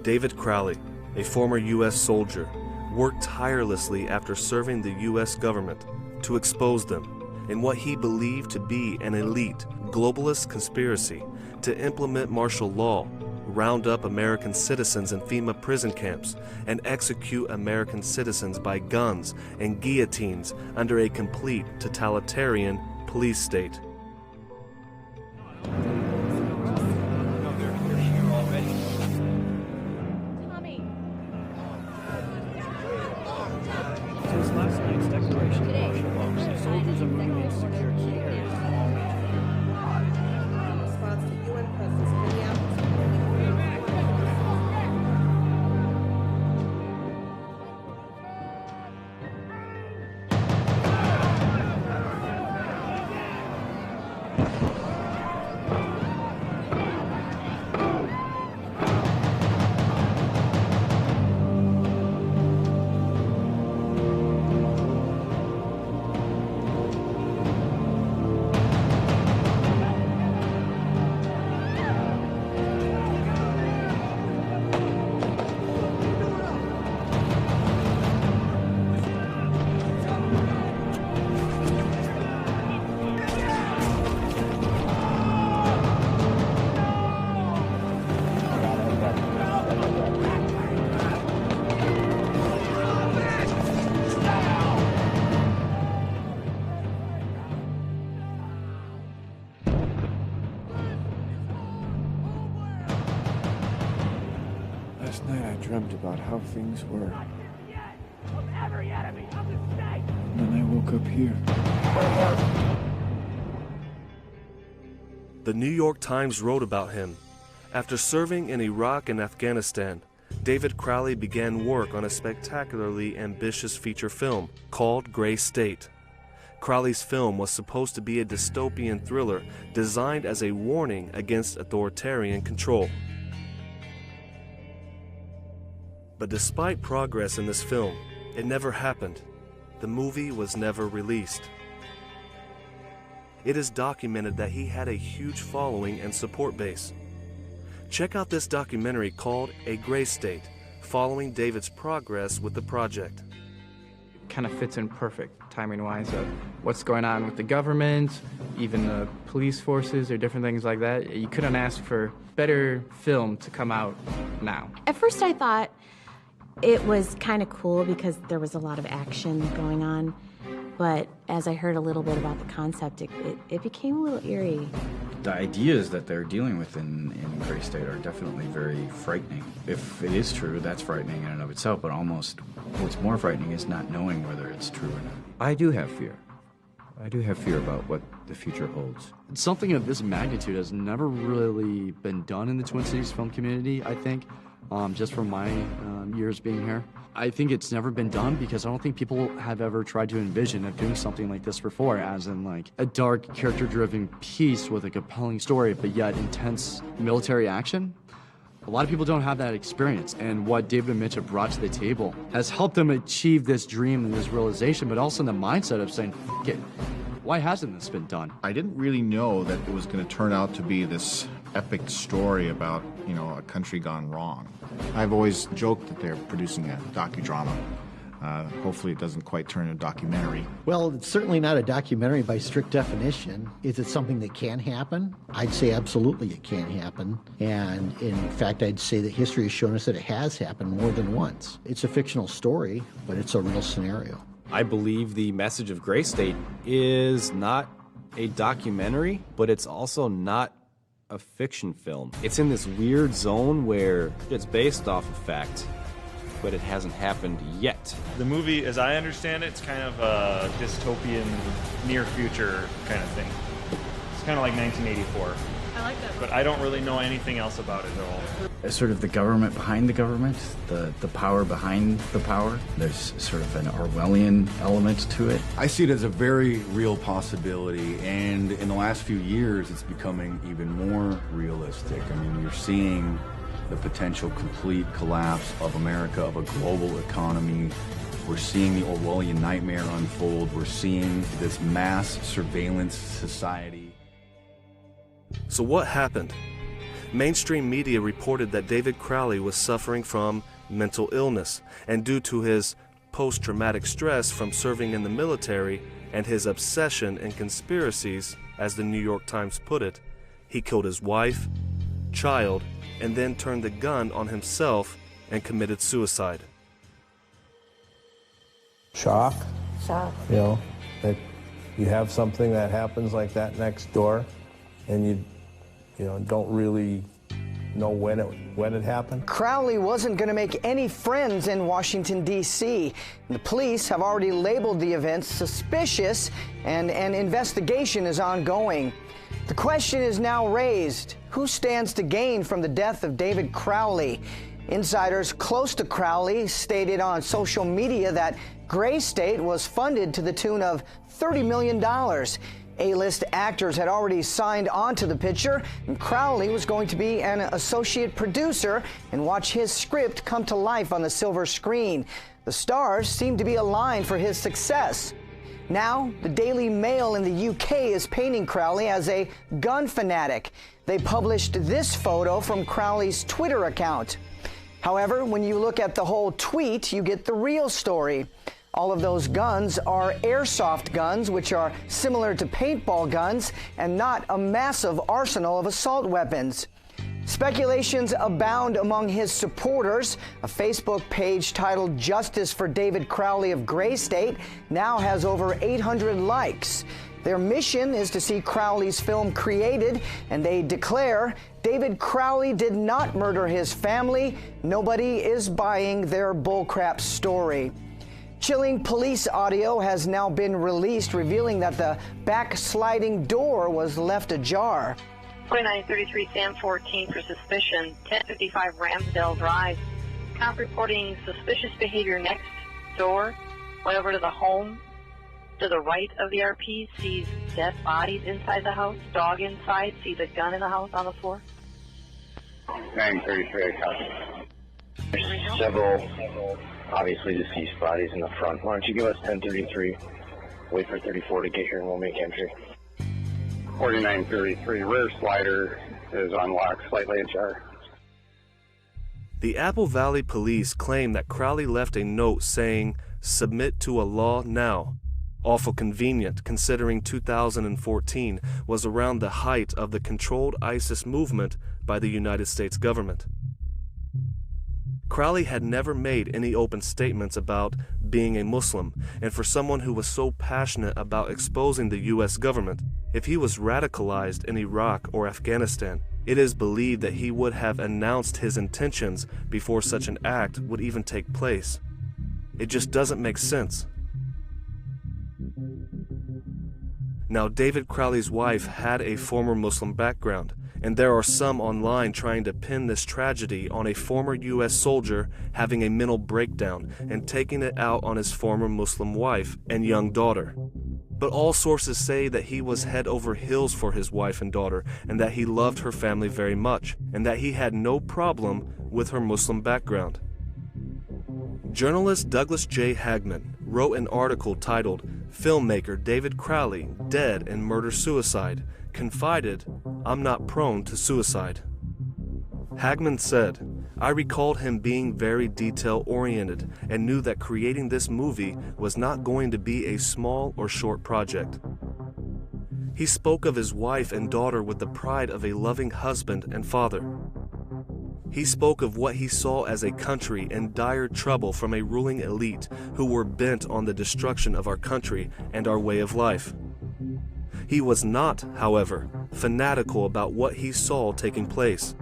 David Crowley, a former U.S. soldier, worked tirelessly after serving the U.S. government to expose them in what he believed to be an elite, globalist conspiracy to implement martial law, round up American citizens in Fema prison camps, and execute American citizens by guns and guillotines under a complete totalitarian police state. Since last night's declaration of martial law, soldiers are moving in to secure key areas in all major In response to UN presence in Minneapolis. Last night I dreamt about how things were. And then I woke up here. The New York Times wrote about him. After serving in Iraq and Afghanistan, David Crowley began work on a spectacularly ambitious feature film called Gray State. Crowley's film was supposed to be a dystopian thriller designed as a warning against authoritarian control. But despite progress in this film, it never happened. The movie was never released. It is documented that he had a huge following and support base. Check out this documentary called A Gray State, following David's progress with the project. Kind of fits in perfect, timing-wise, of what's going on with the government, even the police forces or different things like that. You couldn't ask for better film to come out now. At first I thought it was kind of cool because there was a lot of action going on, but as I heard a little bit about the concept, it became a little eerie. The ideas that they're dealing with in Gray State are definitely very frightening. If it is true, that's frightening in and of itself, but almost what's more frightening is not knowing whether it's true or not. I do have fear. I do have fear about what the future holds. Something of this magnitude has never really been done in the Twin Cities film community, I think, just from my years being here. I think it's never been done because I don't think people have ever tried to envision of doing something like this before, as in like a dark, character-driven piece with a compelling story, but yet intense military action. A lot of people don't have that experience, and what David and Mitch have brought to the table has helped them achieve this dream and this realization, but also in the mindset of saying, "F it, why hasn't this been done?" I didn't really know that it was going to turn out to be this epic story about, a country gone wrong. I've always joked that they're producing a docudrama. Hopefully it doesn't quite turn into a documentary. Well, it's certainly not a documentary by strict definition. Is it something that can happen? I'd say absolutely it can happen. And in fact, I'd say that history has shown us that it has happened more than once. It's a fictional story, but it's a real scenario. I believe the message of Gray State is not a documentary, but it's also not a fiction film. It's in this weird zone where it's based off of fact, but it hasn't happened yet. The movie, as I understand it, it's kind of a dystopian, near future kind of thing. It's kind of like 1984. I like that. But I don't really know anything else about it at all. It's sort of the government behind the government, the power behind the power. There's sort of an Orwellian element to it. I see it as a very real possibility, and in the last few years, it's becoming even more realistic. I mean, you're seeing the potential complete collapse of America, of a global economy. We're seeing the Orwellian nightmare unfold. We're seeing this mass surveillance society. So what happened? Mainstream media reported that David Crowley was suffering from mental illness, and due to his post-traumatic stress from serving in the military and his obsession in conspiracies, as the New York Times put it, he killed his wife, child, and then turned the gun on himself and committed suicide. Shock. Shock. You know, that you have something that happens like that next door, and you don't really know when it happened. Crowley wasn't going to make any friends in Washington, D.C. The police have already labeled the events suspicious, and an investigation is ongoing. The question is now raised: who stands to gain from the death of David Crowley? Insiders close to Crowley stated on social media that Gray State was funded to the tune of $30 million. A-list actors had already signed on to the picture, and Crowley was going to be an associate producer and watch his script come to life on the silver screen. The stars seemed to be aligned for his success. Now, the Daily Mail in the UK is painting Crowley as a gun fanatic. They published this photo from Crowley's Twitter account. However, when you look at the whole tweet, you get the real story. All of those guns are airsoft guns, which are similar to paintball guns and not a massive arsenal of assault weapons. Speculations abound among his supporters. A Facebook page titled Justice for David Crowley of Gray State now has over 800 likes. Their mission is to see Crowley's film created, and they declare David Crowley did not murder his family. Nobody is buying their bullcrap story. Chilling police audio has now been released, revealing that the backsliding door was left ajar. 2933 Sam 14 for suspicion, 1055 Ramsdale Drive. Cop reporting suspicious behavior next door. Went over to the home to the right of the RP, sees dead bodies inside the house, dog inside, sees a gun in the house on the floor. 933, I copy. There's several obviously deceased bodies in the front. Why don't you give us 1033, wait for 34 to get here and we'll make entry. 4933, rear slider is unlocked, slightly ajar. The Apple Valley police claim that Crowley left a note saying, "Submit to Allah now." Awful convenient, considering 2014 was around the height of the controlled ISIS movement by the United States government. Crowley had never made any open statements about being a Muslim, and for someone who was so passionate about exposing the U.S. government, if he was radicalized in Iraq or Afghanistan, it is believed that he would have announced his intentions before such an act would even take place. It just doesn't make sense. Now, David Crowley's wife had a former Muslim background, and there are some online trying to pin this tragedy on a former U.S. soldier having a mental breakdown and taking it out on his former Muslim wife and young daughter. But all sources say that he was head over heels for his wife and daughter, and that he loved her family very much, and that he had no problem with her Muslim background. Journalist Douglas J. Hagman wrote an article titled "Filmmaker David Crowley Dead in Murder-Suicide Confided, I'm not prone to suicide." Hagman said, "I recalled him being very detail-oriented and knew that creating this movie was not going to be a small or short project. He spoke of his wife and daughter with the pride of a loving husband and father. He spoke of what he saw as a country in dire trouble from a ruling elite who were bent on the destruction of our country and our way of life. He was not, however, fanatical about what he saw taking place.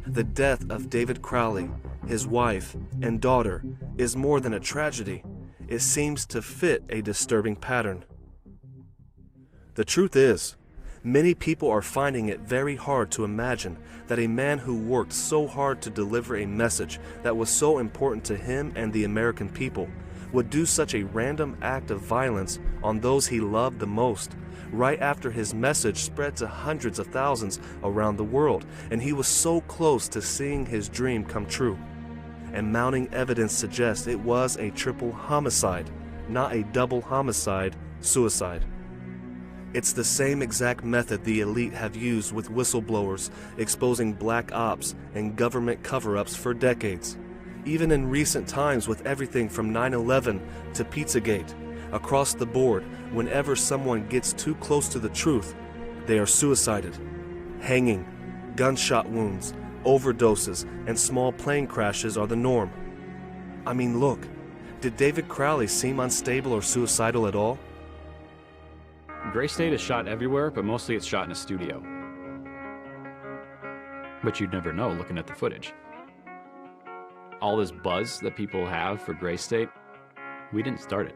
The death of David Crowley, his wife, and daughter is more than a tragedy. It seems to fit a disturbing pattern. The truth is, many people are finding it very hard to imagine that a man who worked so hard to deliver a message that was so important to him and the American people would do such a random act of violence on those he loved the most, right after his message spread to hundreds of thousands around the world, and he was so close to seeing his dream come true. And mounting evidence suggests it was a triple homicide, not a double homicide, suicide. It's the same exact method the elite have used with whistleblowers, exposing black ops and government cover-ups for decades. Even in recent times with everything from 9/11 to Pizzagate, across the board, whenever someone gets too close to the truth, they are suicided. Hanging, gunshot wounds, overdoses, and small plane crashes are the norm. I mean, look, did David Crowley seem unstable or suicidal at all? Gray State is shot everywhere, but mostly it's shot in a studio. But you'd never know looking at the footage. All this buzz that people have for Gray State, we didn't start it.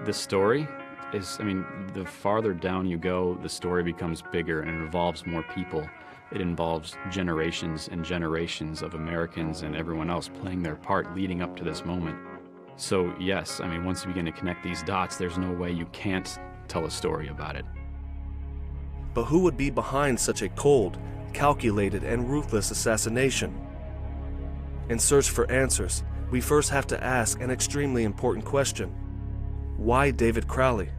The story is, I mean, the farther down you go, the story becomes bigger and it involves more people. It involves generations and generations of Americans and everyone else playing their part leading up to this moment. So yes, I mean, once you begin to connect these dots, there's no way you can't tell a story about it. But who would be behind such a cold, calculated, and ruthless assassination? In search for answers, we first have to ask an extremely important question. Why David Crowley?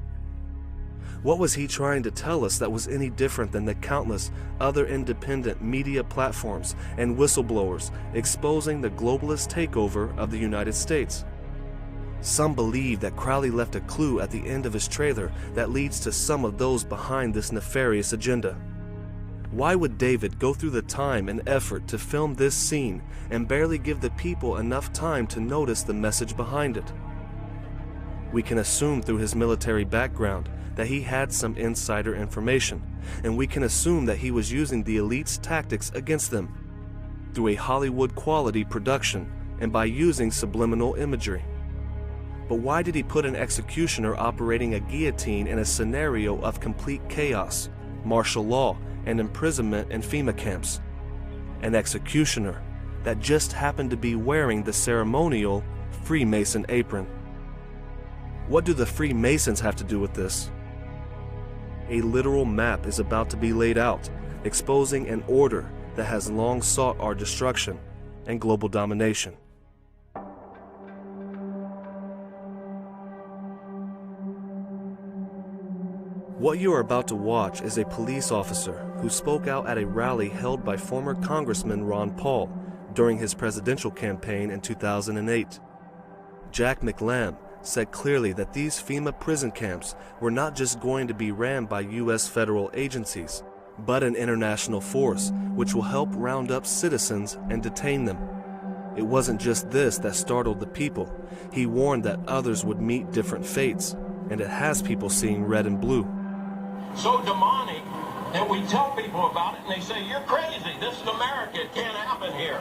What was he trying to tell us that was any different than the countless other independent media platforms and whistleblowers exposing the globalist takeover of the United States? Some believe that Crowley left a clue at the end of his trailer that leads to some of those behind this nefarious agenda. Why would David go through the time and effort to film this scene and barely give the people enough time to notice the message behind it? We can assume through his military background that he had some insider information, and we can assume that he was using the elite's tactics against them through a Hollywood-quality production and by using subliminal imagery. But why did he put an executioner operating a guillotine in a scenario of complete chaos, martial law, and imprisonment in Fema camps? An executioner that just happened to be wearing the ceremonial Freemason apron. What do the Freemasons have to do with this? A literal map is about to be laid out, exposing an order that has long sought our destruction and global domination. What you are about to watch is a police officer who spoke out at a rally held by former Congressman Ron Paul during his presidential campaign in 2008. Jack McLamb said clearly that these FEMA prison camps were not just going to be ran by U.S. federal agencies, but an international force which will help round up citizens and detain them. It wasn't just this that startled the people. He warned that others would meet different fates, and it has people seeing red and blue. So demonic that we tell people about it and they say, you're crazy, this is America, it can't happen here.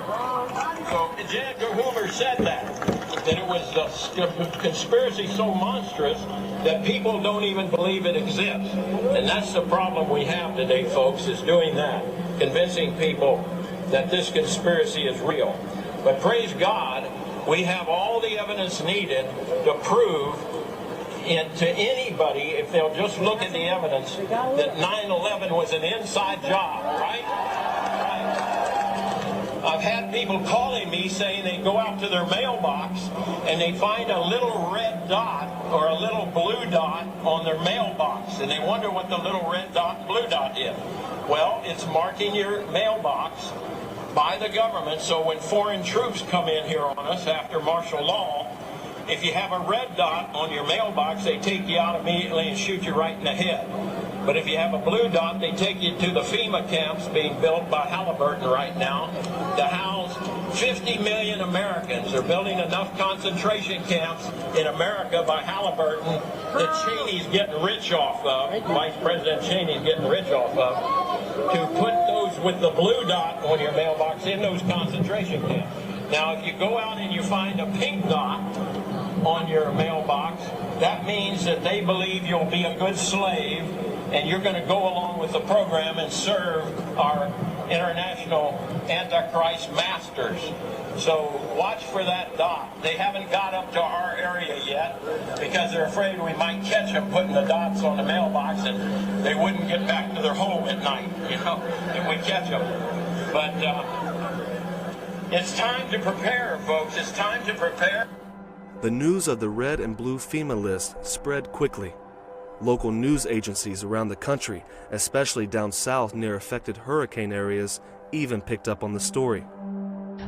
So J. Edgar Hoover said that it was a conspiracy so monstrous that people don't even believe it exists. And that's the problem we have today, folks, is doing that, convincing people that this conspiracy is real. But praise God, we have all the evidence needed to prove to anybody, if they'll just look at the evidence, that 9/11 was an inside job, right? I've had people calling me saying they go out to their mailbox and they find a little red dot or a little blue dot on their mailbox, and they wonder what the little red dot, blue dot is. Well, it's marking your mailbox by the government, so when foreign troops come in here on us after martial law, if you have a red dot on your mailbox, they take you out immediately and shoot you right in the head. But if you have a blue dot, they take you to the FEMA camps being built by Halliburton right now to house 50 million Americans. They're building enough concentration camps in America by Halliburton that Cheney's getting rich off of, Vice President Cheney's getting rich off of, to put those with the blue dot on your mailbox in those concentration camps. Now, if you go out and you find a pink dot on your mailbox, that means that they believe you'll be a good slave and you're going to go along with the program and serve our international Antichrist masters. So watch for that dot. They haven't got up to our area yet because they're afraid we might catch them putting the dots on the mailbox and they wouldn't get back to their home at night, you know, if we catch them. But it's time to prepare, folks. It's time to prepare. The news of the red and blue FEMA list spread quickly. Local news agencies around the country, especially down south near affected hurricane areas, even picked up on the story.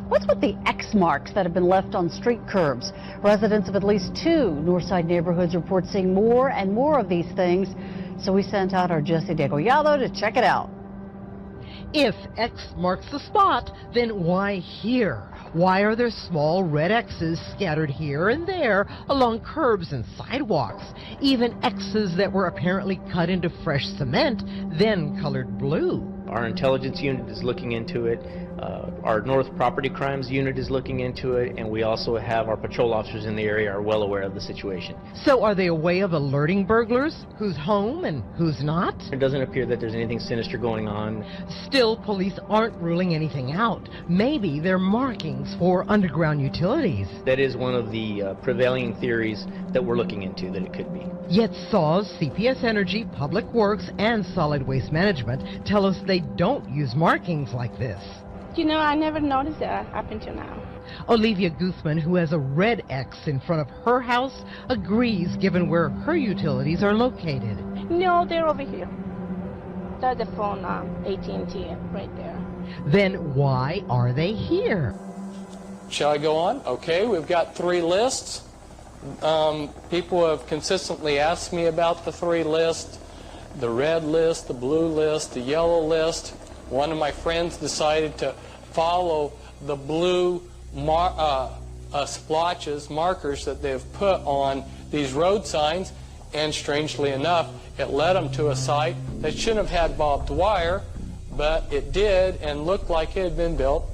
What's with the X marks that have been left on street curbs? Residents of at least 2 Northside neighborhoods report seeing more and more of these things. So we sent out our Jesse Degollado to check it out. If X marks the spot, then why here? Why are there small red X's scattered here and there along curbs and sidewalks? Even X's that were apparently cut into fresh cement, then colored blue. Our intelligence unit is looking into it. Our North Property Crimes unit is looking into it, and we also have our patrol officers in the area are well aware of the situation. So are they a way of alerting burglars? Who's home and who's not? It doesn't appear that there's anything sinister going on. Still, police aren't ruling anything out. Maybe they're markings for underground utilities. That is one of the prevailing theories that we're looking into, that it could be. Yet SAWS, CPS Energy, Public Works, and Solid Waste Management tell us they don't use markings like this. You know, I never noticed that up until now. Olivia Guzman, who has a red X in front of her house, agrees given where her utilities are located. No, they're over here. That's the phone, AT&T, right there. Then why are they here? Shall I go on? Okay, we've got 3 lists. People have consistently asked me about the 3 lists. The red list, the blue list, the yellow list. One of my friends decided to follow the blue splotches, markers that they've put on these road signs, and strangely enough, it led them to a site that shouldn't have had barbed wire, but it did, and looked like it had been built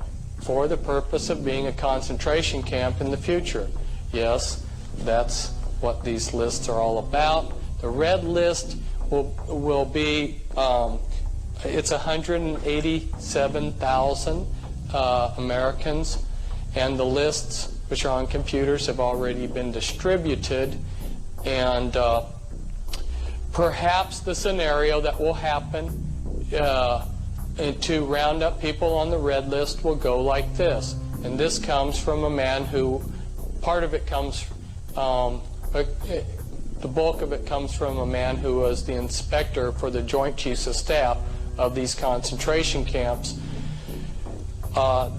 for the purpose of being a concentration camp in the future. Yes, that's what these lists are all about. The red list will be it's 187,000 Americans, and the lists, which are on computers, have already been distributed. And perhaps the scenario that will happen to round up people on the red list will go like this. And this comes from a man who, part of it comes, the bulk of it comes from a man who was the inspector for the Joint Chiefs of Staff of these concentration camps.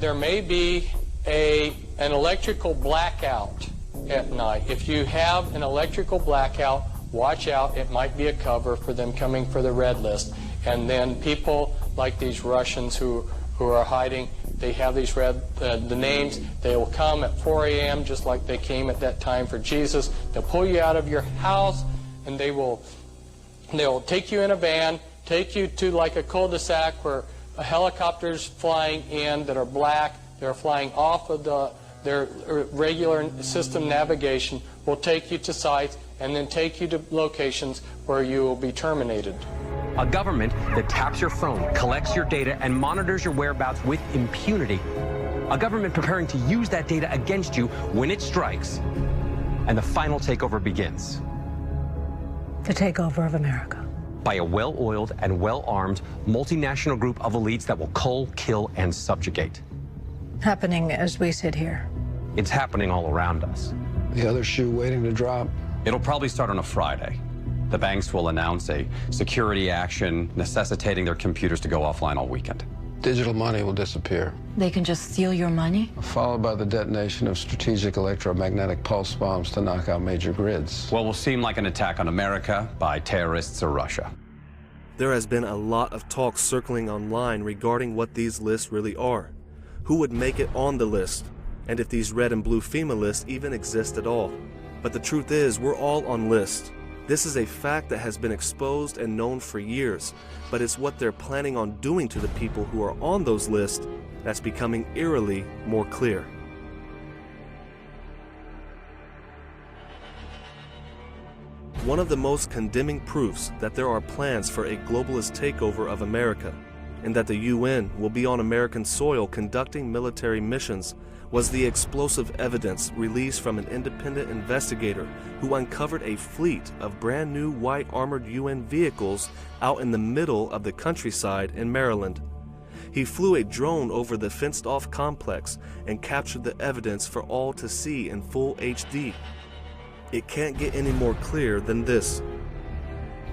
There may be an electrical blackout at night. If you have an electrical blackout, watch out. It might be a cover for them coming for the red list. And then people like these Russians who are hiding, they have these the names. They will come at 4 a.m. just like they came at that time for Jesus. They'll pull you out of your house, and they'll take you in a van, take you to like a cul-de-sac where helicopters flying in that are black. They're flying off of their regular system navigation, will take you to sites and then take you to locations where you will be terminated. A government that taps your phone, collects your data, and monitors your whereabouts with impunity. A government preparing to use that data against you when it strikes. And the final takeover begins. The takeover of America. By a well-oiled and well-armed multinational group of elites that will cull, kill, and subjugate. Happening as we sit here. It's happening all around us. The other shoe waiting to drop. It'll probably start on a Friday. The banks will announce a security action necessitating their computers to go offline all weekend. Digital money will disappear. They can just steal your money? Followed by the detonation of strategic electromagnetic pulse bombs to knock out major grids. What will seem like an attack on America by terrorists or Russia. There has been a lot of talk circling online regarding what these lists really are. Who would make it on the list, and if these red and blue FEMA lists even exist at all. But the truth is, we're all on lists. This is a fact that has been exposed and known for years, but it's what they're planning on doing to the people who are on those lists that's becoming eerily more clear. One of the most condemning proofs that there are plans for a globalist takeover of America and that the UN will be on American soil conducting military missions was the explosive evidence released from an independent investigator who uncovered a fleet of brand new white armored UN vehicles out in the middle of the countryside in Maryland. He flew a drone over the fenced-off complex and captured the evidence for all to see in full HD. It can't get any more clear than this.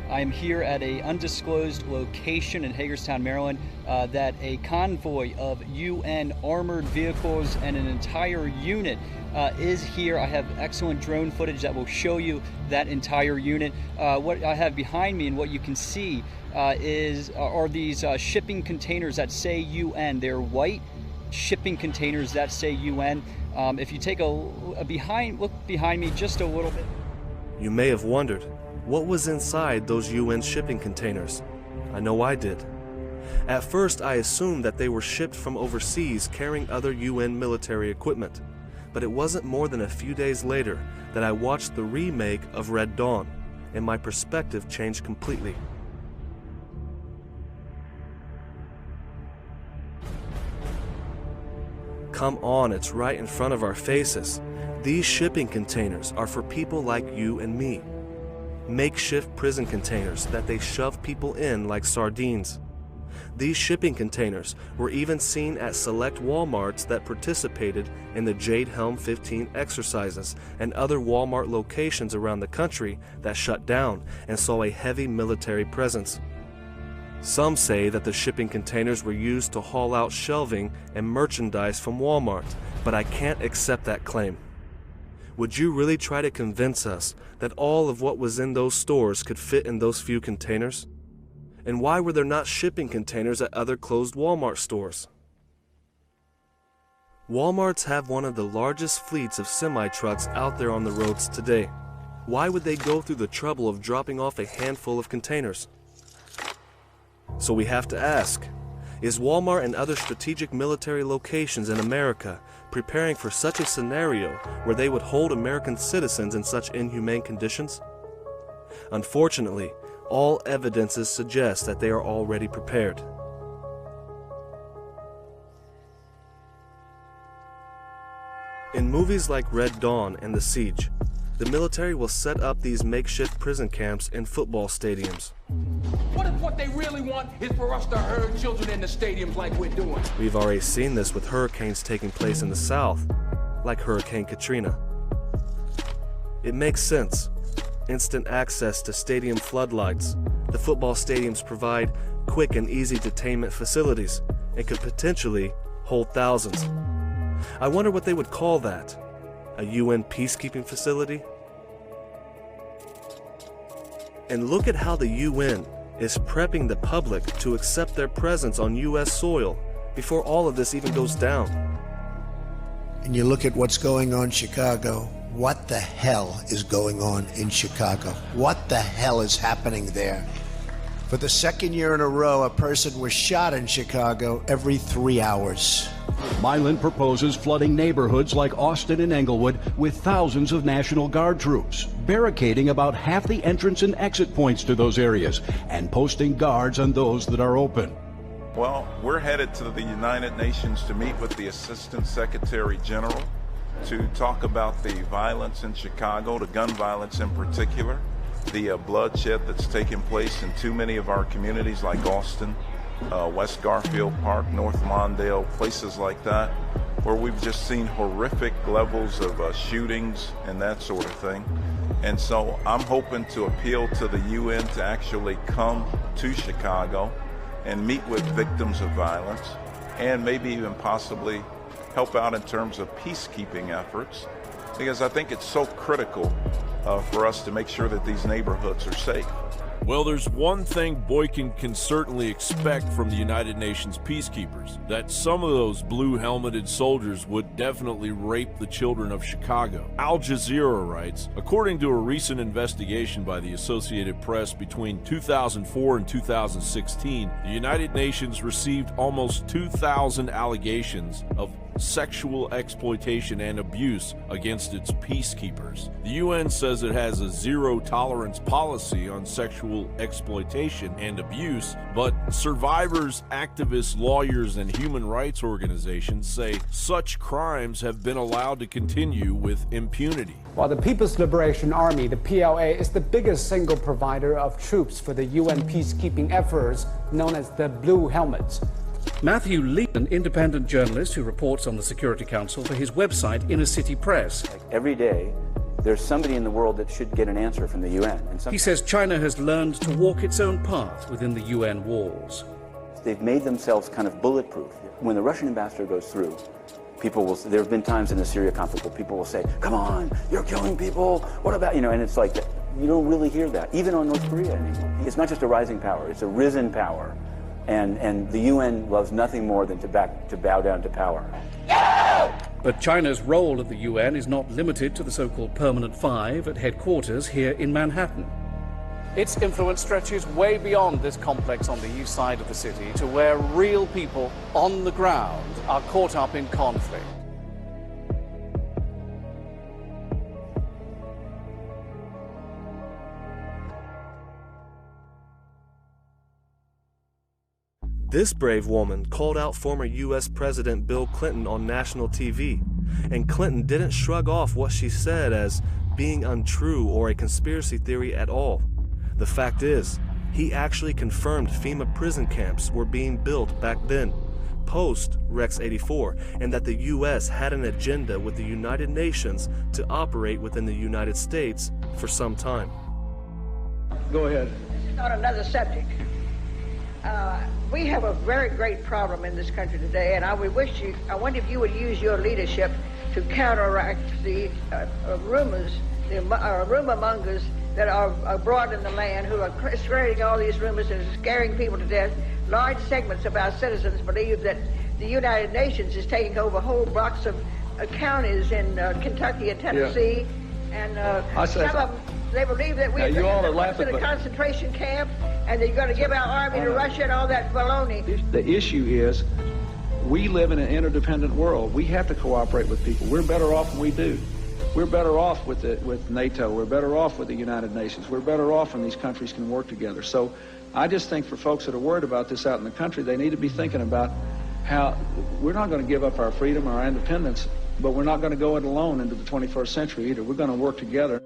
I'm here at an undisclosed location in Hagerstown, Maryland, that a convoy of UN armored vehicles and an entire unit is here. I have excellent drone footage that will show you that entire unit. What I have behind me and what you can see are these shipping containers that say UN. They're white shipping containers that say UN. If you take a look behind me just a little bit. You may have wondered, what was inside those UN shipping containers? I know I did. At first, I assumed that they were shipped from overseas carrying other UN military equipment. But it wasn't more than a few days later that I watched the remake of Red Dawn, and my perspective changed completely. Come on, it's right in front of our faces. These shipping containers are for people like you and me. Makeshift prison containers that they shove people in like sardines. These shipping containers were even seen at select Walmarts that participated in the Jade Helm 15 exercises and other Walmart locations around the country that shut down and saw a heavy military presence. Some say that the shipping containers were used to haul out shelving and merchandise from Walmart, but I can't accept that claim. Would you really try to convince us that all of what was in those stores could fit in those few containers? And why were there not shipping containers at other closed Walmart stores? Walmarts have one of the largest fleets of semi-trucks out there on the roads today. Why would they go through the trouble of dropping off a handful of containers? So we have to ask, is Walmart and other strategic military locations in America preparing for such a scenario where they would hold American citizens in such inhumane conditions? Unfortunately, all evidences suggest that they are already prepared. In movies like Red Dawn and The Siege, the military will set up these makeshift prison camps in football stadiums. What if what they really want is for us to herd children in the stadiums like we're doing? We've already seen this with hurricanes taking place in the South, like Hurricane Katrina. It makes sense. Instant access to stadium floodlights. The football stadiums provide quick and easy detainment facilities and could potentially hold thousands. I wonder what they would call that. A UN peacekeeping facility? And look at how the UN is prepping the public to accept their presence on US soil before all of this even goes down. And you look at what's going on in Chicago. What the hell is going on in Chicago? What the hell is happening there? For the second year in a row, a person was shot in Chicago every 3 hours. Milan proposes flooding neighborhoods like Austin and Englewood with thousands of National Guard troops, barricading about half the entrance and exit points to those areas, and posting guards on those that are open. Well, we're headed to the United Nations to meet with the Assistant Secretary General to talk about the violence in Chicago, the gun violence in particular, the bloodshed that's taking place in too many of our communities like Austin, West Garfield Park, North Mondale, places like that, where we've just seen horrific levels of shootings and that sort of thing. And so I'm hoping to appeal to the UN to actually come to Chicago and meet with victims of violence and maybe even possibly help out in terms of peacekeeping efforts, because I think it's so critical for us to make sure that these neighborhoods are safe. Well, there's one thing Boykin can certainly expect from the United Nations peacekeepers, that some of those blue-helmeted soldiers would definitely rape the children of Chicago. Al Jazeera writes, according to a recent investigation by the Associated Press between 2004 and 2016, the United Nations received almost 2,000 allegations of sexual exploitation and abuse against its peacekeepers. The UN says it has a zero-tolerance policy on sexual exploitation and abuse, but survivors, activists, lawyers, and human rights organizations say such crimes have been allowed to continue with impunity. While the People's Liberation Army, the PLA, is the biggest single provider of troops for the UN peacekeeping efforts known as the Blue Helmets. Matthew Lee, an independent journalist who reports on the Security Council for his website Inner City Press. Every day, there's somebody in the world that should get an answer from the UN. He says China has learned to walk its own path within the UN walls. They've made themselves kind of bulletproof. When the Russian ambassador goes through, people will, there have been times in the Syria conflict where people will say, come on, you're killing people, what about, and it's like, you don't really hear that, even on North Korea anymore. It's not just a rising power, it's a risen power. And the UN loves nothing more than to bow down to power. But China's role at the UN is not limited to the so-called Permanent Five at headquarters here in Manhattan. Its influence stretches way beyond this complex on the east side of the city to where real people on the ground are caught up in conflict. This brave woman called out former U.S. President Bill Clinton on national TV, and Clinton didn't shrug off what she said as being untrue or a conspiracy theory at all. The fact is, he actually confirmed FEMA prison camps were being built back then, post-Rex 84, and that the U.S. had an agenda with the United Nations to operate within the United States for some time. Go ahead. This is not another subject. We have a very great problem in this country today, and I wonder if you would use your leadership to counteract the rumors, the rumor mongers that are abroad in the land who are spreading all these rumors and scaring people to death. Large segments of our citizens believe that the United Nations is taking over whole blocks of counties in Kentucky and Tennessee, and some of them, they believe that we're to the concentration camp and they're going to give our army to Russia and all that baloney. The issue is we live in an interdependent world. We have to cooperate with people. We're better off when we do. We're better off with NATO. We're better off with the United Nations. We're better off when these countries can work together. So I just think for folks that are worried about this out in the country, they need to be thinking about how we're not going to give up our freedom or our independence, but we're not going to go it alone into the 21st century either. We're going to work together.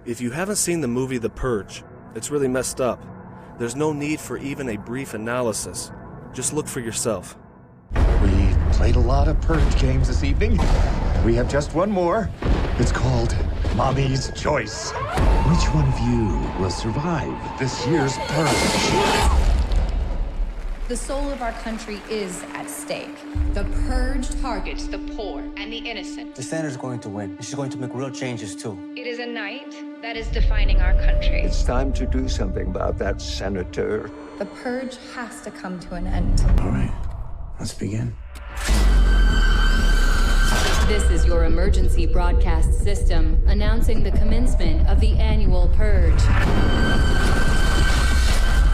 If you haven't seen the movie The Purge, it's really messed up. There's no need for even a brief analysis. Just look for yourself. We played a lot of Purge games this evening. We have just one more. It's called Mommy's Choice. Which one of you will survive this year's Purge? The soul of our country is at stake. The Purge targets the poor and the innocent. The senator's going to win. She's going to make real changes, too. It is a night that is defining our country. It's time to do something about that, Senator. The Purge has to come to an end. All right, let's begin. This is your emergency broadcast system announcing the commencement of the annual Purge.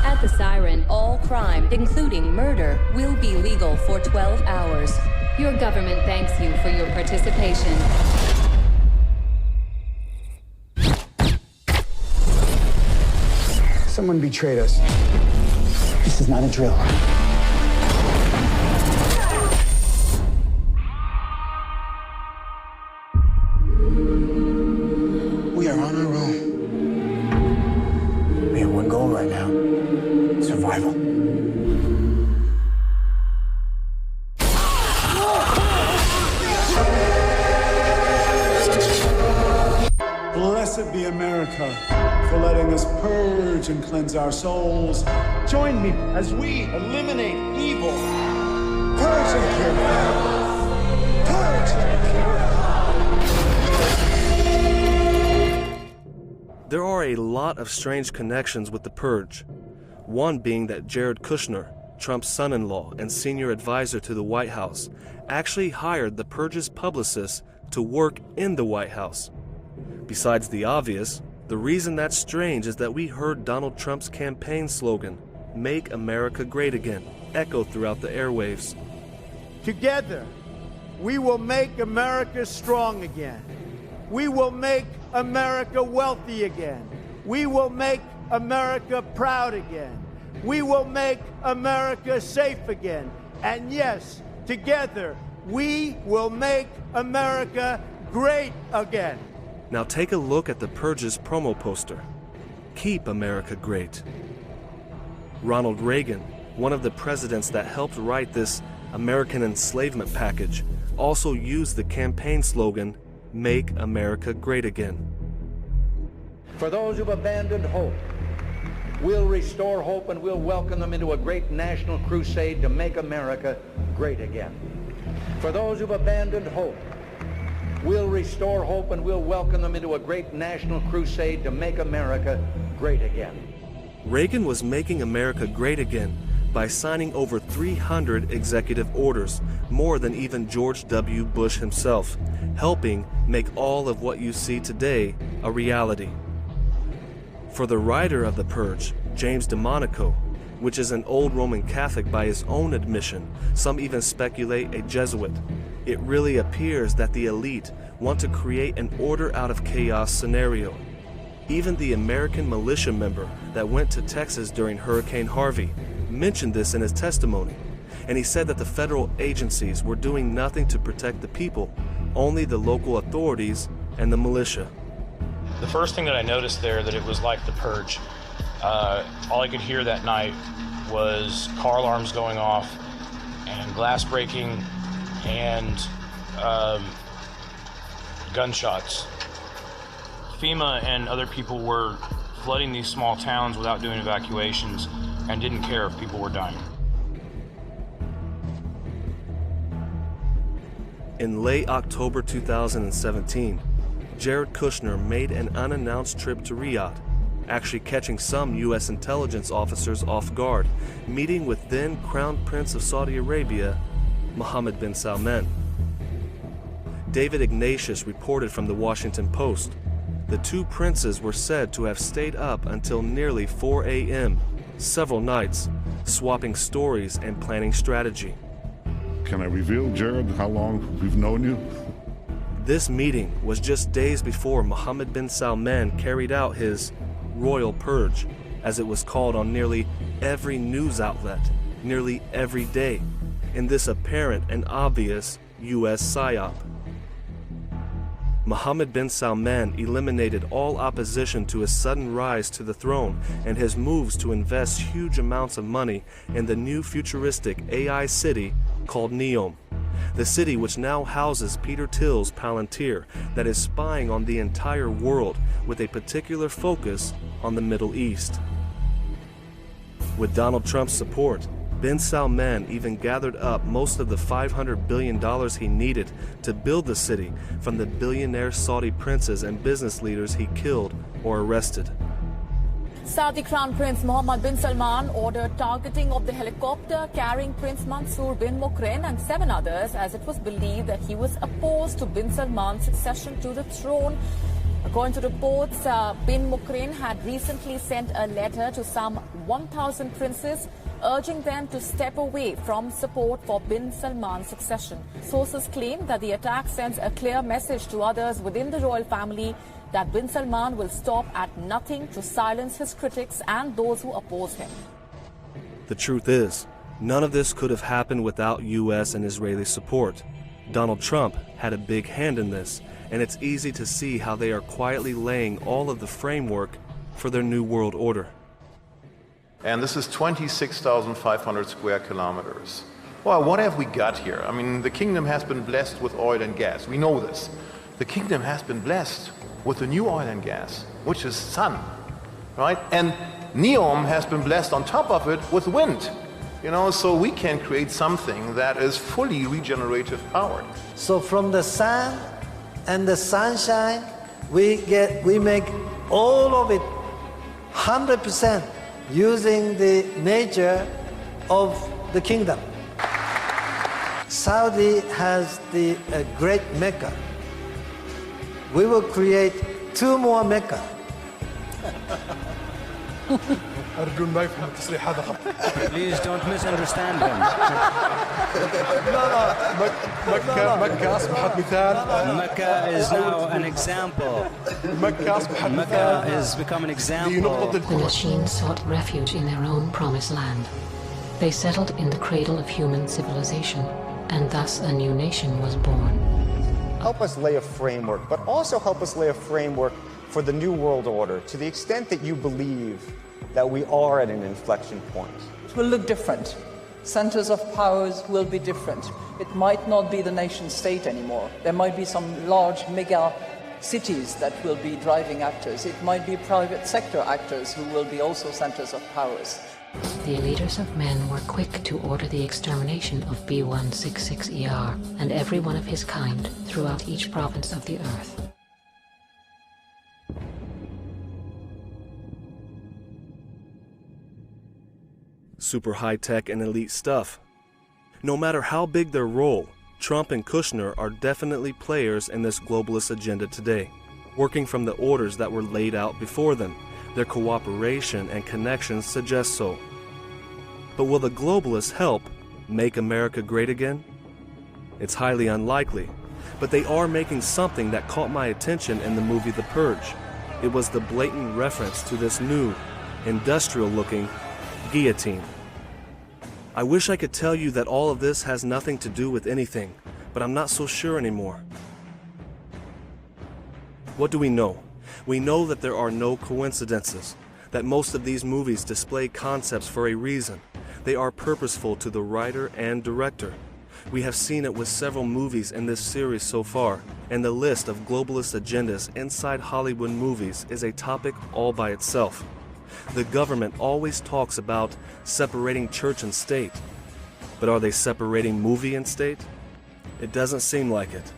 At the siren, all crime, including murder, will be legal for 12 hours. Your government thanks you for your participation. Someone betrayed us. This is not a drill. We are on our own. We have one goal right now. Survival. Blessed be America for letting us purge and cleanse our souls. Join me as we eliminate evil. Purge and purify. Purge and purify. There are a lot of strange connections with the Purge. One being that Jared Kushner, Trump's son-in-law and senior advisor to the White House, actually hired the Purge's publicist to work in the White House. Besides the obvious, the reason that's strange is that we heard Donald Trump's campaign slogan, "Make America Great Again," echo throughout the airwaves. Together, we will make America strong again. We will make America wealthy again. We will make America proud again. We will make America safe again. And yes, together, we will make America great again. Now take a look at the Purge's promo poster. Keep America great. Ronald Reagan, one of the presidents that helped write this American enslavement package, also used the campaign slogan, "Make America Great Again." For those who've abandoned hope, we'll restore hope and we'll welcome them into a great national crusade to make America great again. For those who've abandoned hope, we'll restore hope and we'll welcome them into a great national crusade to make America great again. Reagan was making America great again by signing over 300 executive orders, more than even George W. Bush himself, helping make all of what you see today a reality. For the writer of The Purge, James DeMonico, which is an old Roman Catholic by his own admission, some even speculate a Jesuit, it really appears that the elite want to create an order out of chaos scenario. Even the American militia member that went to Texas during Hurricane Harvey mentioned this in his testimony, and he said that the federal agencies were doing nothing to protect the people, only the local authorities and the militia. The first thing that I noticed there, that it was like the Purge. All I could hear that night was car alarms going off and glass breaking and gunshots. FEMA and other people were flooding these small towns without doing evacuations and didn't care if people were dying. In late October 2017, Jared Kushner made an unannounced trip to Riyadh, actually catching some U.S. intelligence officers off guard, meeting with then Crown Prince of Saudi Arabia, Mohammed bin Salman. David Ignatius reported from the Washington Post. The two princes were said to have stayed up until nearly 4 a.m., several nights, swapping stories and planning strategy. Can I reveal, Jared, how long we've known you? This meeting was just days before Mohammed bin Salman carried out his royal purge, as it was called on nearly every news outlet, nearly every day, in this apparent and obvious U.S. psyop. Mohammed bin Salman eliminated all opposition to his sudden rise to the throne and his moves to invest huge amounts of money in the new futuristic AI city called Neom, the city which now houses Peter Thiel's Palantir that is spying on the entire world with a particular focus on the Middle East. With Donald Trump's support, bin Salman even gathered up most of the $500 billion he needed to build the city from the billionaire Saudi princes and business leaders he killed or arrested. Saudi Crown Prince Mohammed bin Salman ordered targeting of the helicopter carrying Prince Mansour bin Mukrin and 7 others, as it was believed that he was opposed to bin Salman's succession to the throne. According to reports, bin Mukrin had recently sent a letter to some 1,000 princes urging them to step away from support for bin Salman's succession. Sources claim that the attack sends a clear message to others within the royal family that bin Salman will stop at nothing to silence his critics and those who oppose him. The truth is, none of this could have happened without U.S. and Israeli support. Donald Trump had a big hand in this, and it's easy to see how they are quietly laying all of the framework for their new world order. And this is 26,500 square kilometers. Well, what have we got here? I mean, the kingdom has been blessed with oil and gas. We know this. The kingdom has been blessed with the new oil and gas, which is sun, right? And Neom has been blessed on top of it with wind. You know, so we can create something that is fully regenerative power. So from the sun and the sunshine, we make all of it 100% using the nature of the kingdom. Saudi has the great Mecca. We will create 2 more Mecca. Please don't misunderstand him. Mecca is now an example. Mecca has become an example. The machines sought refuge in their own promised land. They settled in the cradle of human civilization, and thus a new nation was born. Help us lay a framework, but also help us lay a framework for the New World Order, to the extent that you believe that we are at an inflection point? It will look different. Centers of powers will be different. It might not be the nation state anymore. There might be some large mega cities that will be driving actors. It might be private sector actors who will be also centers of powers. The leaders of men were quick to order the extermination of B166ER and every one of his kind throughout each province of the Earth. Super high-tech and elite stuff. No matter how big their role, Trump and Kushner are definitely players in this globalist agenda today, working from the orders that were laid out before them. Their cooperation and connections suggest so. But will the globalists help make America great again? It's highly unlikely, but they are making something that caught my attention in the movie The Purge. It was the blatant reference to this new, industrial-looking guillotine. I wish I could tell you that all of this has nothing to do with anything, but I'm not so sure anymore. What do we know? We know that there are no coincidences, that most of these movies display concepts for a reason. They are purposeful to the writer and director. We have seen it with several movies in this series so far, and the list of globalist agendas inside Hollywood movies is a topic all by itself. The government always talks about separating church and state. But are they separating movie and state? It doesn't seem like it.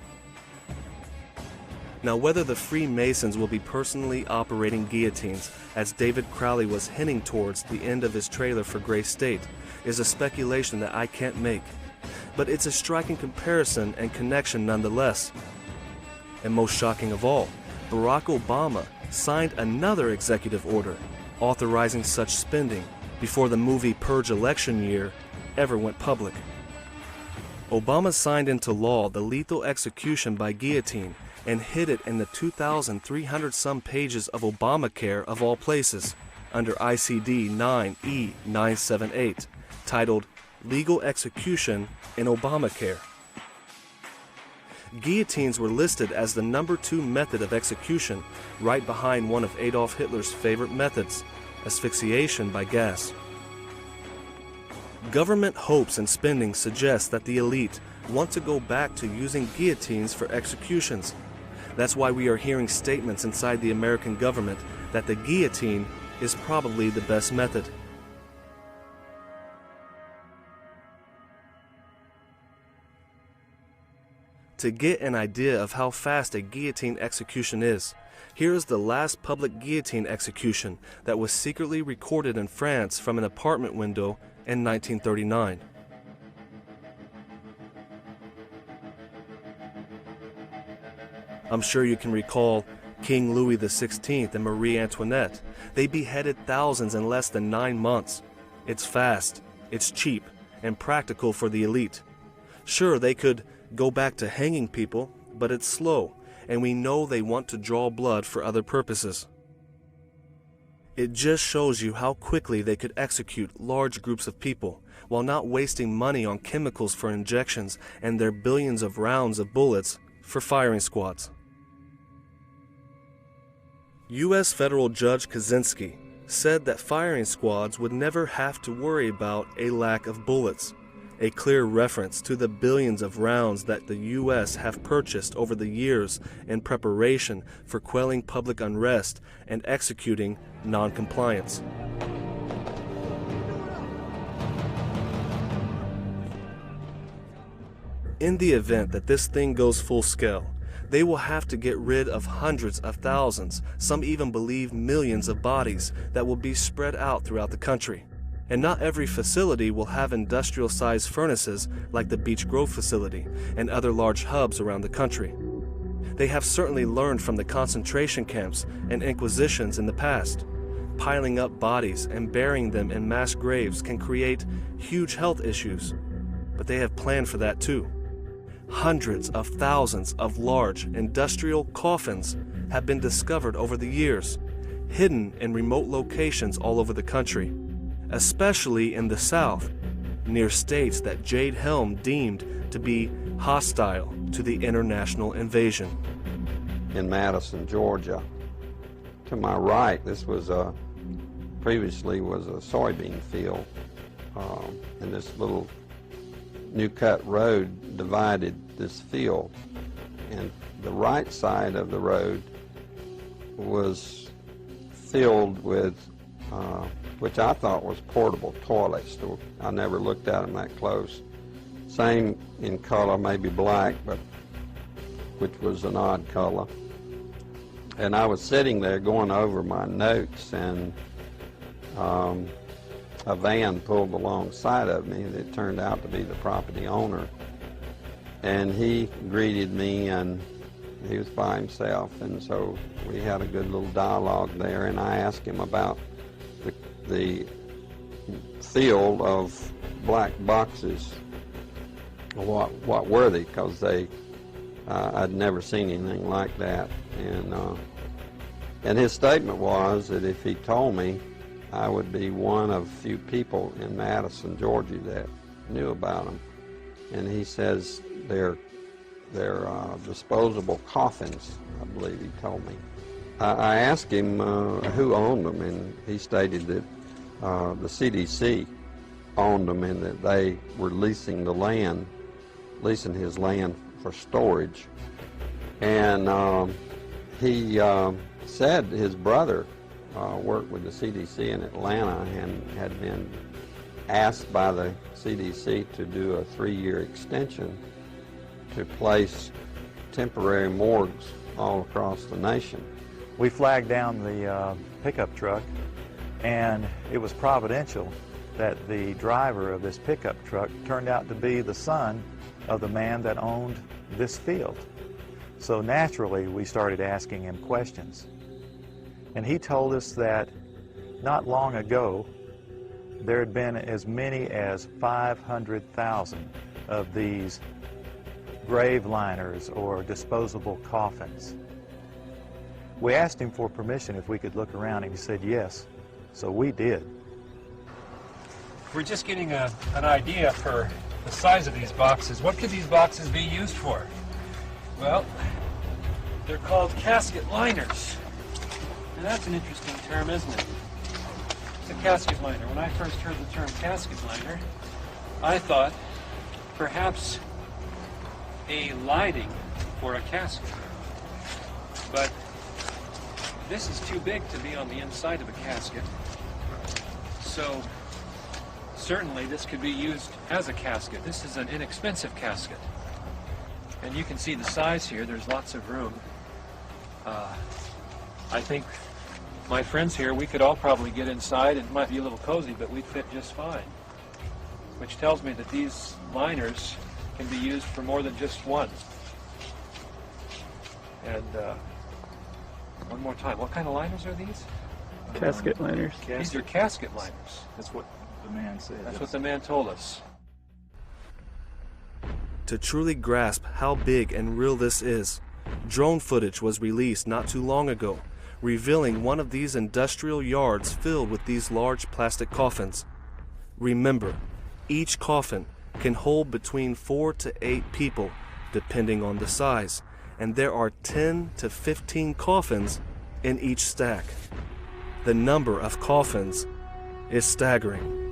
Now, whether the Freemasons will be personally operating guillotines, as David Crowley was hinting towards the end of his trailer for Gray State, is a speculation that I can't make. But it's a striking comparison and connection nonetheless. And most shocking of all, Barack Obama signed another executive order authorizing such spending before the movie Purge election year ever went public. Obama signed into law the lethal execution by guillotine and hid it in the 2,300-some pages of Obamacare of all places, under ICD 9E978, titled Legal Execution in Obamacare. Guillotines were listed as the #2 method of execution, right behind one of Adolf Hitler's favorite methods, asphyxiation by gas. Government hopes and spending suggest that the elite want to go back to using guillotines for executions. That's why we are hearing statements inside the American government that the guillotine is probably the best method. To get an idea of how fast a guillotine execution is, here is the last public guillotine execution that was secretly recorded in France from an apartment window in 1939. I'm sure you can recall King Louis XVI and Marie Antoinette. They beheaded thousands in less than 9 months. It's fast, it's cheap, and practical for the elite. Sure, they could go back to hanging people, but it's slow, and we know they want to draw blood for other purposes. It just shows you how quickly they could execute large groups of people, while not wasting money on chemicals for injections and their billions of rounds of bullets for firing squads. U.S. Federal Judge Kaczynski said that firing squads would never have to worry about a lack of bullets, a clear reference to the billions of rounds that the U.S. have purchased over the years in preparation for quelling public unrest and executing non-compliance. In the event that this thing goes full scale, they will have to get rid of hundreds of thousands, some even believe millions of bodies that will be spread out throughout the country. And not every facility will have industrial-sized furnaces like the Beech Grove facility and other large hubs around the country. They have certainly learned from the concentration camps and inquisitions in the past. Piling up bodies and burying them in mass graves can create huge health issues, but they have planned for that too. Hundreds of thousands of large industrial coffins have been discovered over the years, hidden in remote locations all over the country, especially in the South, near states that Jade Helm deemed to be hostile to the international invasion. In Madison, Georgia, to my right, this was previously was a soybean field, and this little new cut road divided this field, and the right side of the road was filled with which I thought was portable toilets. I never looked at them that close. Same in color, maybe black, but which was an odd color. And I was sitting there going over my notes, and a van pulled alongside of me, and it turned out to be the property owner. And he greeted me, and he was by himself, and so we had a good little dialogue there, and I asked him about the field of black boxes. What were they? Because I'd never seen anything like that, and his statement was that if he told me, I would be one of few people in Madison, Georgia that knew about them. And he says they're disposable coffins, I believe he told me. I asked him who owned them, and he stated that the CDC owned them and that they were leasing his land for storage. And he said his brother worked with the CDC in Atlanta and had been asked by the CDC to do a 3-year extension to place temporary morgues all across the nation. We flagged down the pickup truck, and it was providential that the driver of this pickup truck turned out to be the son of the man that owned this field. So naturally, we started asking him questions. And he told us that not long ago, there had been as many as 500,000 of these grave liners or disposable coffins. We asked him for permission if we could look around, and he said yes. So we did. We're just getting an idea for the size of these boxes. What could these boxes be used for? Well, they're called casket liners. And that's an interesting term, isn't it? It's a casket liner. When I first heard the term casket liner, I thought perhaps a lining for a casket. But this is too big to be on the inside of a casket. So certainly this could be used as a casket. This is an inexpensive casket. And you can see the size here. There's lots of room. I think my friends here, we could all probably get inside. It might be a little cozy, but we'd fit just fine. Which tells me that these liners can be used for more than just one. And one more time, what kind of liners are these? Casket liners. These are casket liners. That's what the man said. That's what the man told us. To truly grasp how big and real this is, drone footage was released not too long ago, revealing one of these industrial yards filled with these large plastic coffins. Remember, each coffin can hold between 4 to 8 people, depending on the size, and there are 10 to 15 coffins in each stack. The number of coffins is staggering.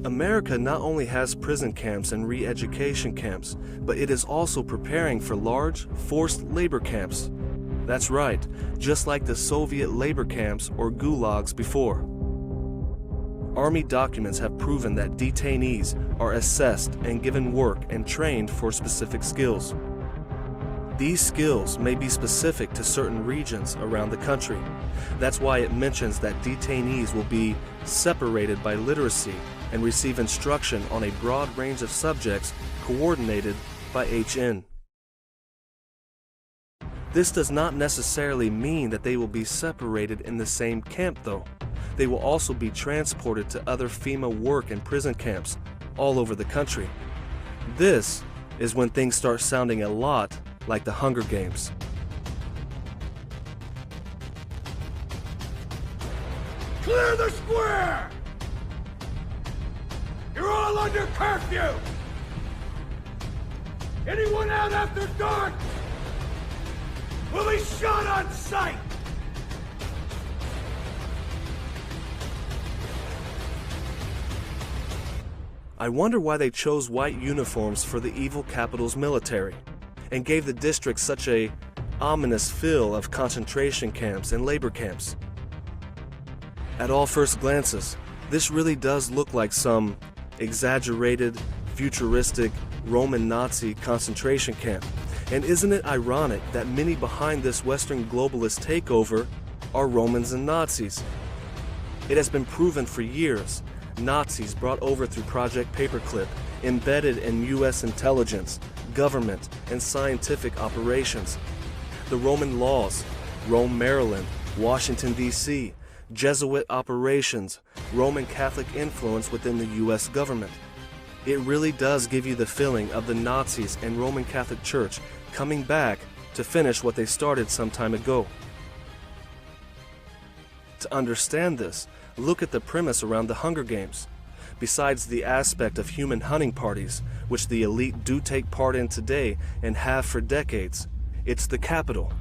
America not only has prison camps and re-education camps, but it is also preparing for large, forced labor camps. That's right, just like the Soviet labor camps or gulags before. Army documents have proven that detainees are assessed and given work and trained for specific skills. These skills may be specific to certain regions around the country. That's why it mentions that detainees will be separated by literacy and receive instruction on a broad range of subjects coordinated by HN. This does not necessarily mean that they will be separated in the same camp though. They will also be transported to other FEMA work and prison camps all over the country. This is when things start sounding a lot like the Hunger Games. Clear the square! You're all under curfew! Anyone out after dark will be shot on sight! I wonder why they chose white uniforms for the evil capital's military and gave the district such a ominous feel of concentration camps and labor camps. At all first glances, this really does look like some exaggerated, futuristic Roman Nazi concentration camp. And isn't it ironic that many behind this Western globalist takeover are Romans and Nazis? It has been proven for years. Nazis brought over through Project Paperclip, embedded in U.S. intelligence, government, and scientific operations. The Roman laws, Rome, Maryland, Washington, D.C., Jesuit operations, Roman Catholic influence within the U.S. government. It really does give you the feeling of the Nazis and Roman Catholic Church coming back to finish what they started some time ago. To understand this, look at the premise around the Hunger Games. Besides the aspect of human hunting parties, which the elite do take part in today and have for decades, it's the capital.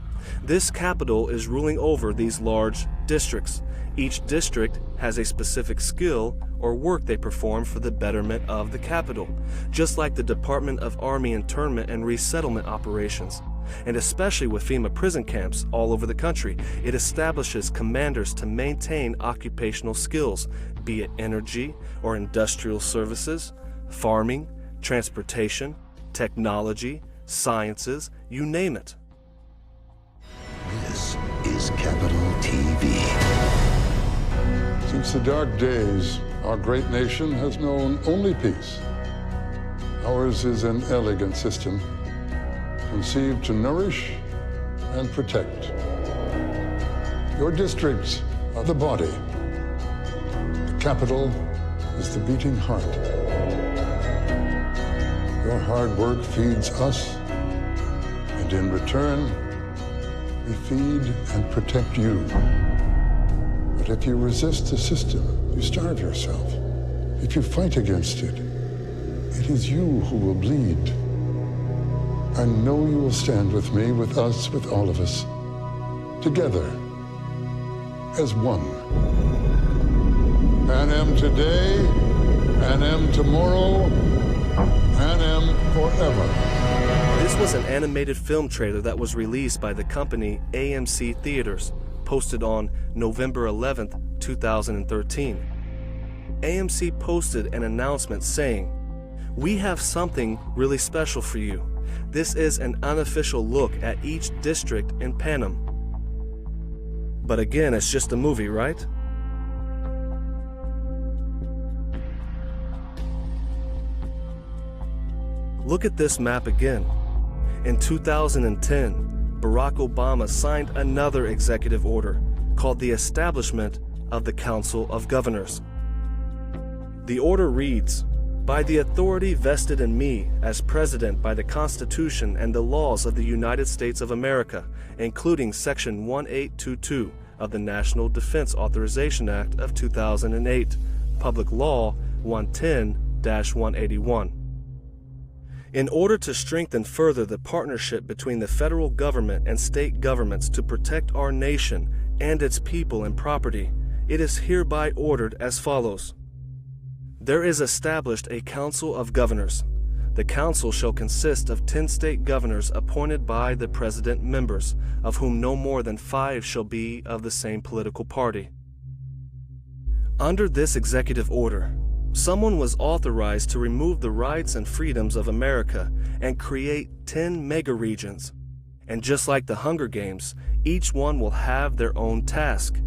This capital is ruling over these large districts. Each district has a specific skill or work they perform for the betterment of the capital, just like the Department of Army Internment and Resettlement Operations. And especially with FEMA prison camps all over the country, it establishes commanders to maintain occupational skills, be it energy or industrial services, farming, transportation, technology, sciences, you name it. This is Capital TV. Since the dark days, our great nation has known only peace. Ours is an elegant system, conceived to nourish and protect. Your districts are the body. The capital is the beating heart. Your hard work feeds us, and in return, we feed and protect you. But if you resist the system, you starve yourself. If you fight against it, it is you who will bleed. I know you will stand with me, with us, with all of us, together, as one. Panem today, Panem tomorrow, Panem forever. This was an animated film trailer that was released by the company AMC Theaters, posted on November 11th, 2013. AMC posted an announcement saying, "We have something really special for you. This is an unofficial look at each district in Panem." But again, it's just a movie, right? Look at this map again. In 2010, Barack Obama signed another executive order called the Establishment of the Council of Governors. The order reads, "By the authority vested in me as President by the Constitution and the laws of the United States of America, including Section 1822 of the National Defense Authorization Act of 2008, Public Law 110-181. In order to strengthen further the partnership between the federal government and state governments to protect our nation and its people and property, it is hereby ordered as follows. There is established a Council of Governors. The council shall consist of 10 state governors appointed by the president members, of whom no more than 5 shall be of the same political party." Under this executive order, someone was authorized to remove the rights and freedoms of America and create 10 mega-regions. And just like the Hunger Games, each one will have their own task.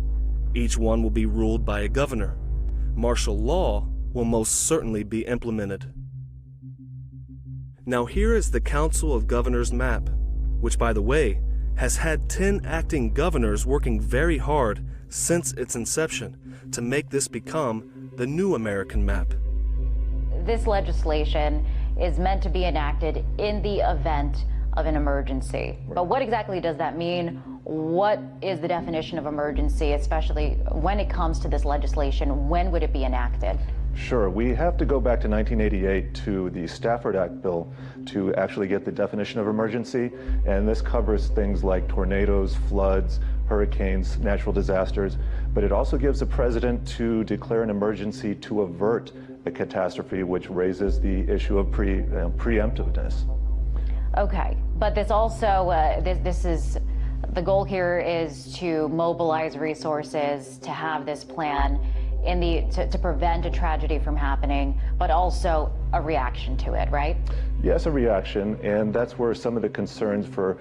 Each one will be ruled by a governor. Martial law will most certainly be implemented. Now here is the Council of Governors map, which, by the way, has had 10 acting governors working very hard since its inception to make this become the new American map. This legislation is meant to be enacted in the event of an emergency. But what exactly does that mean? What is the definition of emergency, especially when it comes to this legislation? When would it be enacted? Sure. We have to go back to 1988 to the Stafford Act bill to actually get the definition of emergency. And this covers things like tornadoes, floods, hurricanes, natural disasters. But it also gives the president to declare an emergency to avert a catastrophe, which raises the issue of preemptiveness. Okay. But this also, this is, the goal here is to mobilize resources to have this plan in to prevent a tragedy from happening, but also a reaction to it, right? Yes, a reaction, and that's where some of the concerns for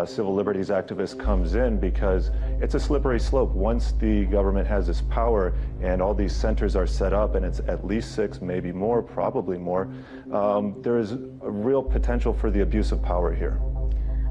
civil liberties activists comes in, because it's a slippery slope. Once the government has this power and all these centers are set up, and it's at least 6, maybe more, probably more, there is a real potential for the abuse of power here.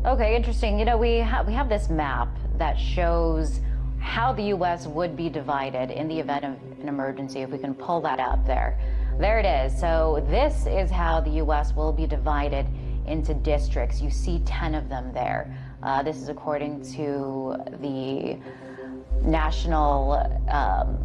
Okay, interesting. You know, we have this map that shows how the U.S. would be divided in the event of an emergency, if we can pull that up there. There it is. So this is how the U.S. will be divided into districts. You see 10 of them there. This is according to the National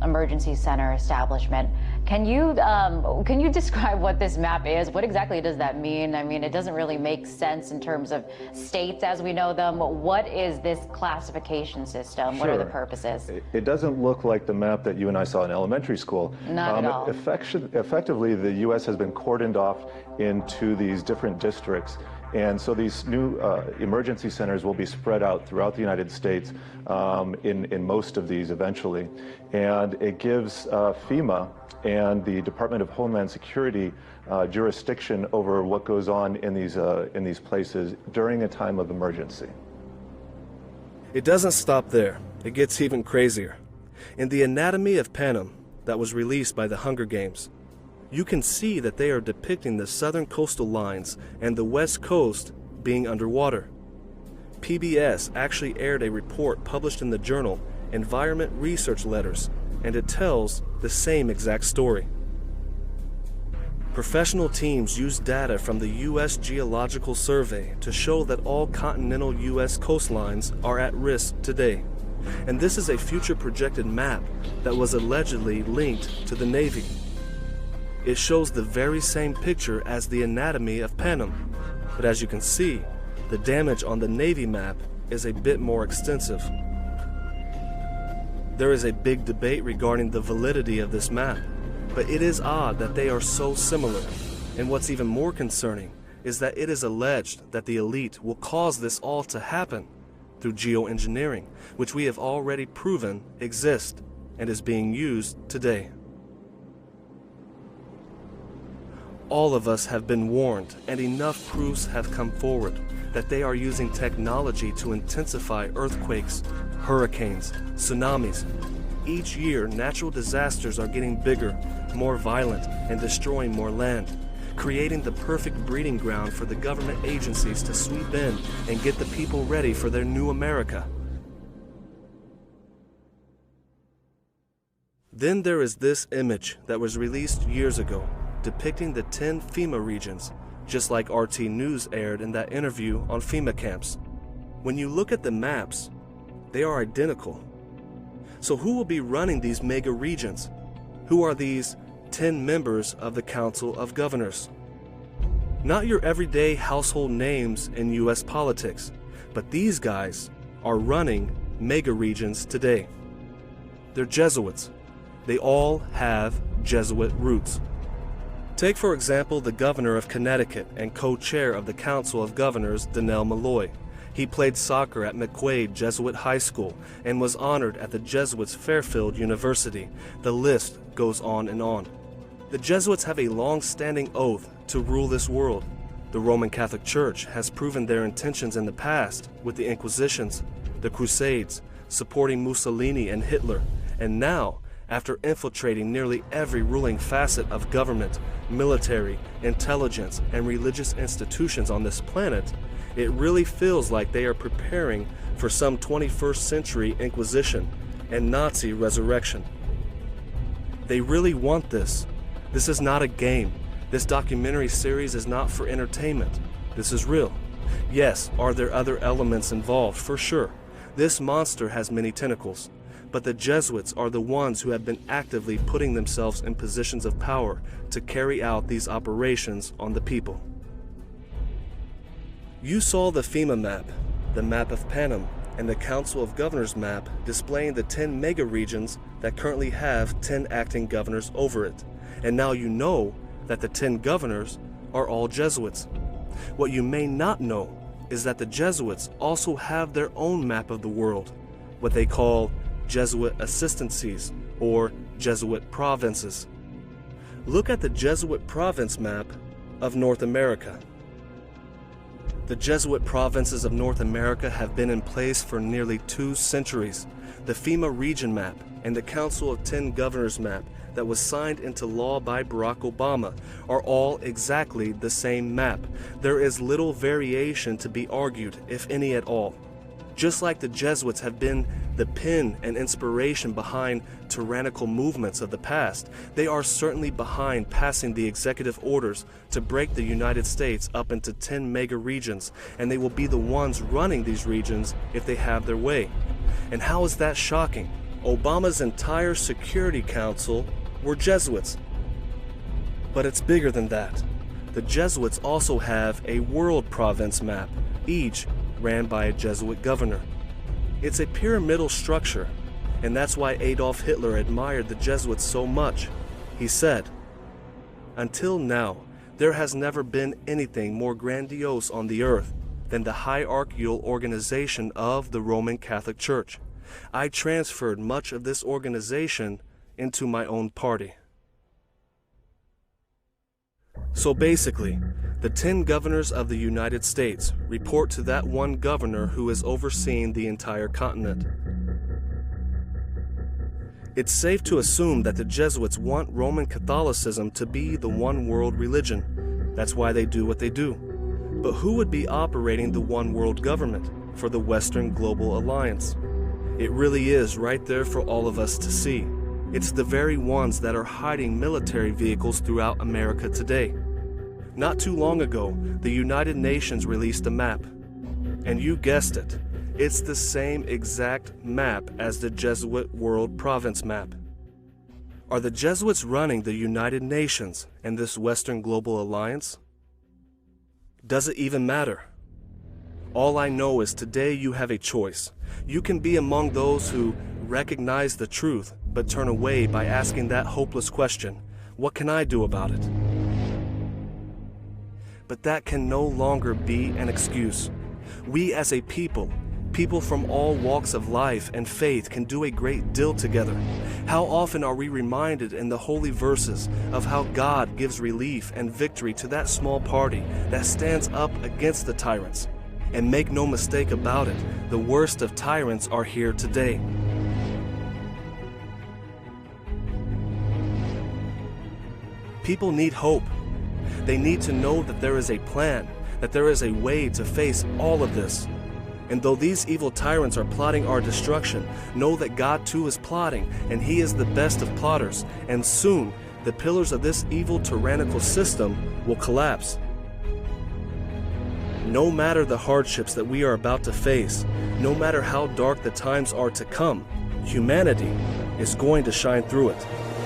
Emergency Center establishment. Can you describe what this map is? What exactly does that mean? I mean, it doesn't really make sense in terms of states as we know them. What is this classification system? What are the purposes? It doesn't look like the map that you and I saw in elementary school. Not at all. Effectively, the U.S. has been cordoned off into these different districts. And so these new emergency centers will be spread out throughout the United States in most of these eventually. And it gives FEMA and the Department of Homeland Security jurisdiction over what goes on in these places during a time of emergency. It doesn't stop there. It gets even crazier. In the Anatomy of Panem that was released by the Hunger Games, you can see that they are depicting the southern coastal lines and the west coast being underwater. PBS actually aired a report published in the journal Environment Research Letters, and it tells the same exact story. Professional teams used data from the U.S. Geological Survey to show that all continental U.S. coastlines are at risk today. And this is a future projected map that was allegedly linked to the Navy. It shows the very same picture as the Anatomy of Panem, but as you can see, the damage on the Navy map is a bit more extensive. There is a big debate regarding the validity of this map, but it is odd that they are so similar. And what's even more concerning is that it is alleged that the elite will cause this all to happen through geoengineering, which we have already proven exists and is being used today. All of us have been warned, and enough proofs have come forward that they are using technology to intensify earthquakes, hurricanes, tsunamis. Each year, natural disasters are getting bigger, more violent, and destroying more land, creating the perfect breeding ground for the government agencies to sweep in and get the people ready for their new America. Then there is this image that was released years ago, depicting the 10 FEMA regions, just like RT News aired in that interview on FEMA camps. When you look at the maps, they are identical. So who will be running these mega regions? Who are these 10 members of the Council of Governors? Not your everyday household names in US politics, but these guys are running mega regions today. They're Jesuits. They all have Jesuit roots. Take, for example, the governor of Connecticut and co-chair of the Council of Governors, Donnell Malloy. He played soccer at McQuaid Jesuit High School and was honored at the Jesuits' Fairfield University. The list goes on and on. The Jesuits have a long-standing oath to rule this world. The Roman Catholic Church has proven their intentions in the past with the Inquisitions, the Crusades, supporting Mussolini and Hitler, and now, after infiltrating nearly every ruling facet of government, military, intelligence, and religious institutions on this planet, it really feels like they are preparing for some 21st century Inquisition and Nazi resurrection. They really want this. This is not a game. This documentary series is not for entertainment. This is real. Yes, are there other elements involved? For sure. This monster has many tentacles. But the Jesuits are the ones who have been actively putting themselves in positions of power to carry out these operations on the people. You saw the Fema map, the map of Panem, and the Council of Governors map displaying the 10 mega regions that currently have 10 acting governors over it. And now you know that the 10 governors are all Jesuits. What you may not know is that the Jesuits also have their own map of the world, what they call Jesuit assistancies, or Jesuit provinces. Look at the Jesuit province map of North America. The Jesuit provinces of North America have been in place for nearly 2 centuries. The Fema region map and the Council of 10 Governors map that was signed into law by Barack Obama are all exactly the same map. There is little variation to be argued, if any at all. Just like the Jesuits have been the pen and inspiration behind tyrannical movements of the past, they are certainly behind passing the executive orders to break the United States up into 10 mega regions, and they will be the ones running these regions if they have their way. And how is that shocking? Obama's entire Security Council were Jesuits. But it's bigger than that. The Jesuits also have a world province map, each ran by a Jesuit governor. It's a pyramidal structure, and that's why Adolf Hitler admired the Jesuits so much. He said, "Until now, there has never been anything more grandiose on the earth than the hierarchical organization of the Roman Catholic Church. I transferred much of this organization into my own party." So basically, the 10 governors of the United States report to that one governor who is overseeing the entire continent. It's safe to assume that the Jesuits want Roman Catholicism to be the one world religion. That's why they do what they do. But who would be operating the one world government for the Western Global Alliance? It really is right there for all of us to see. It's the very ones that are hiding military vehicles throughout America today. Not too long ago, the United Nations released a map. And you guessed it, it's the same exact map as the Jesuit World Province map. Are the Jesuits running the United Nations and this Western Global Alliance? Does it even matter? All I know is today you have a choice. You can be among those who recognize the truth but turn away by asking that hopeless question, what can I do about it? But that can no longer be an excuse. We as a people from all walks of life and faith can do a great deal together. How often are we reminded in the holy verses of how God gives relief and victory to that small party that stands up against the tyrants? And make no mistake about it, the worst of tyrants are here today. People need hope. They need to know that there is a plan, that there is a way to face all of this. And though these evil tyrants are plotting our destruction, know that God too is plotting, and He is the best of plotters, and soon the pillars of this evil tyrannical system will collapse. No matter the hardships that we are about to face, no matter how dark the times are to come, humanity is going to shine through it.